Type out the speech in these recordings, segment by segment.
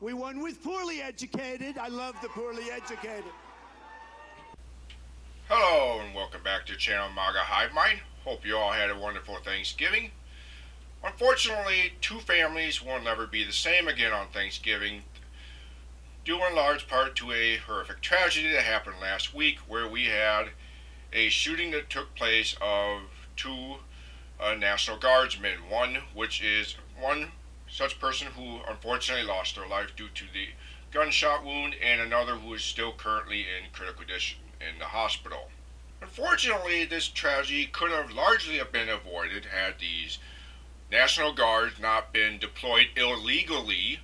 We won with poorly educated. I love the poorly educated. Hello and welcome back to channel Maga Hive Mind. Hope you all had a wonderful Thanksgiving. Unfortunately, two families will never be the same again on Thanksgiving, due in large part to a horrific tragedy that happened last week, where we had a shooting that took place of two National Guardsmen. One such person who unfortunately lost their life due to the gunshot wound, and another who is still currently in critical condition in the hospital. Unfortunately, this tragedy could have largely been avoided had these National Guards not been deployed illegally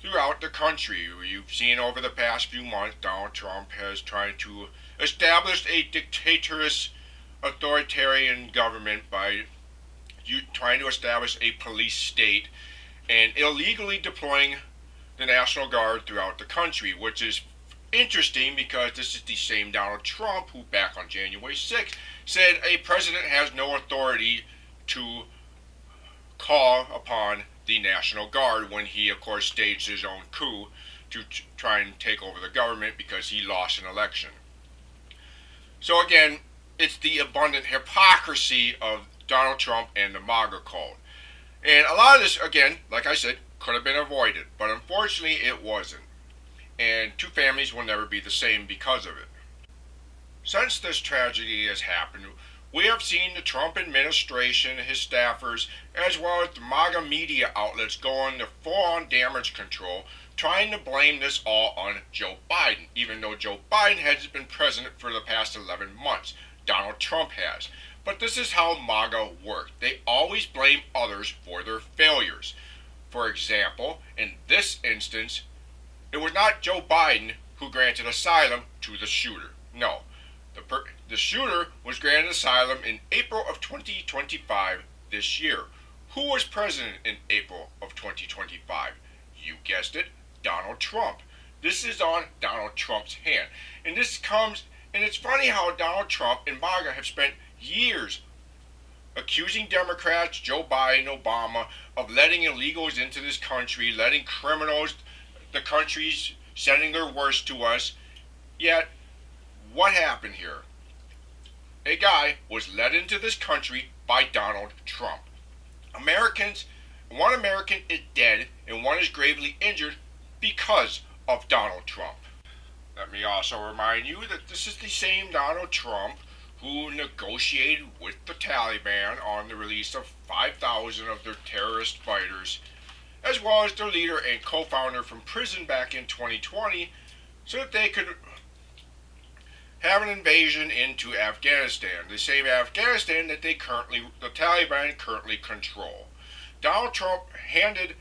throughout the country. You've seen over the past few months, Donald Trump has tried to establish a dictatorous authoritarian government by trying to establish a police state and illegally deploying the National Guard throughout the country, which is interesting because this is the same Donald Trump who back on January 6th said a president has no authority to call upon the National Guard when he of course staged his own coup to try and take over the government because he lost an election. So again, it's the abundant hypocrisy of Donald Trump and the Maga cult. And a lot of this, again, like I said, could have been avoided, but unfortunately it wasn't. And two families will never be the same because of it. Since this tragedy has happened, we have seen the Trump administration, his staffers, as well as the MAGA media outlets go into full-on damage control, trying to blame this all on Joe Biden, even though Joe Biden hasn't been president for the past 11 months. Donald Trump has. But this is how MAGA works. They always blame others for their failures. For example, in this instance, it was not Joe Biden who granted asylum to the shooter. No. The shooter was granted asylum in April of 2025 this year. Who was president in April of 2025? You guessed it, Donald Trump. This is on Donald Trump's hand. And it's funny how Donald Trump and MAGA have spent years accusing Democrats, Joe Biden, Obama, of letting illegals into this country, letting criminals, the country's sending their worst to us. Yet, what happened here? A guy was led into this country by Donald Trump. One American is dead and one is gravely injured because of Donald Trump. Let me also remind you that this is the same Donald Trump who negotiated with the Taliban on the release of 5,000 of their terrorist fighters, as well as their leader and co-founder from prison back in 2020, so that they could have an invasion into Afghanistan, the same Afghanistan that the Taliban currently control. Donald Trump handed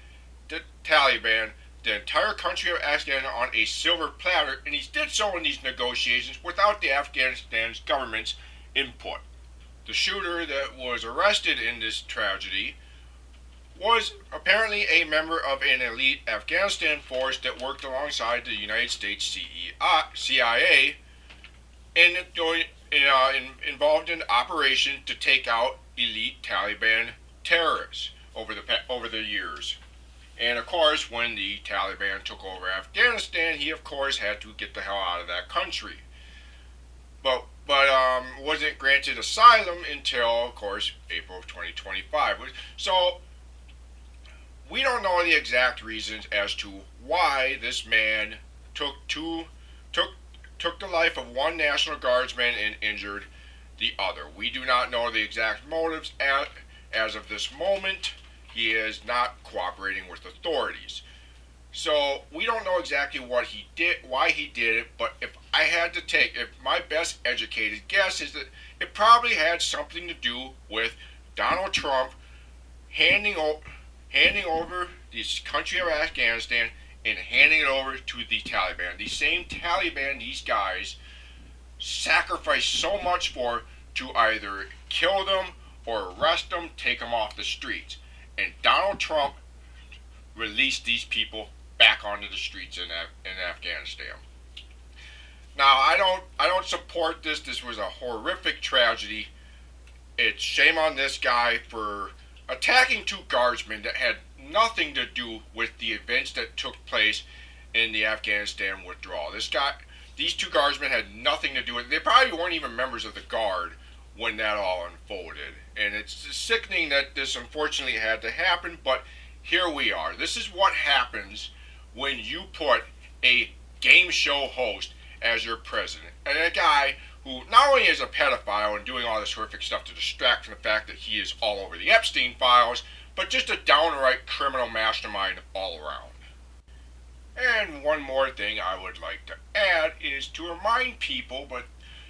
the Taliban the entire country of Afghanistan on a silver platter, and he did so in these negotiations without the Afghanistan's government's input. The shooter that was arrested in this tragedy was apparently a member of an elite Afghanistan force that worked alongside the United States CIA and involved in an operation to take out elite Taliban terrorists over the years. And of course, when the Taliban took over Afghanistan, he of course had to get the hell out of that country. But wasn't granted asylum until, of course, April of 2025. So we don't know the exact reasons as to why this man took the life of one National Guardsman and injured the other. We do not know the exact motives as of this moment. He is not cooperating with authorities. So we don't know exactly what he did, why he did it, but if my best educated guess is that it probably had something to do with Donald Trump handing over this country of Afghanistan and handing it over to the Taliban. The same Taliban these guys sacrificed so much for to either kill them or arrest them, take them off the streets. And Donald Trump released these people back onto the streets in Afghanistan. Now, I don't support this. This was a horrific tragedy. It's shame on this guy for attacking two guardsmen that had nothing to do with the events that took place in the Afghanistan withdrawal. These two guardsmen had nothing to do with it. They probably weren't even members of the Guard when that all unfolded. And it's sickening that this unfortunately had to happen, but here we are. This is what happens when you put a game show host as your president. And a guy who not only is a pedophile and doing all this horrific stuff to distract from the fact that he is all over the Epstein files, but just a downright criminal mastermind all around. And one more thing I would like to add is to remind people, but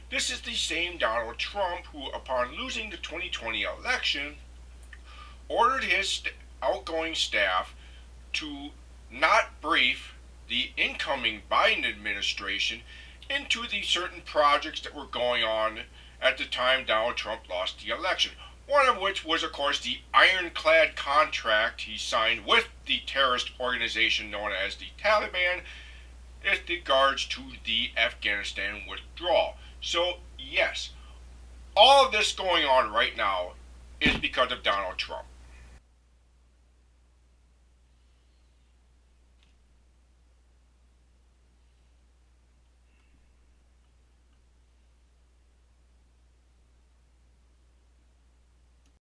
this is the same Donald Trump who, upon losing the 2020 election, ordered his outgoing staff to not brief the incoming Biden administration into the certain projects that were going on at the time Donald Trump lost the election. One of which was, of course, the ironclad contract he signed with the terrorist organization known as the Taliban with regards to the Afghanistan withdrawal. So, yes, all of this going on right now is because of Donald Trump.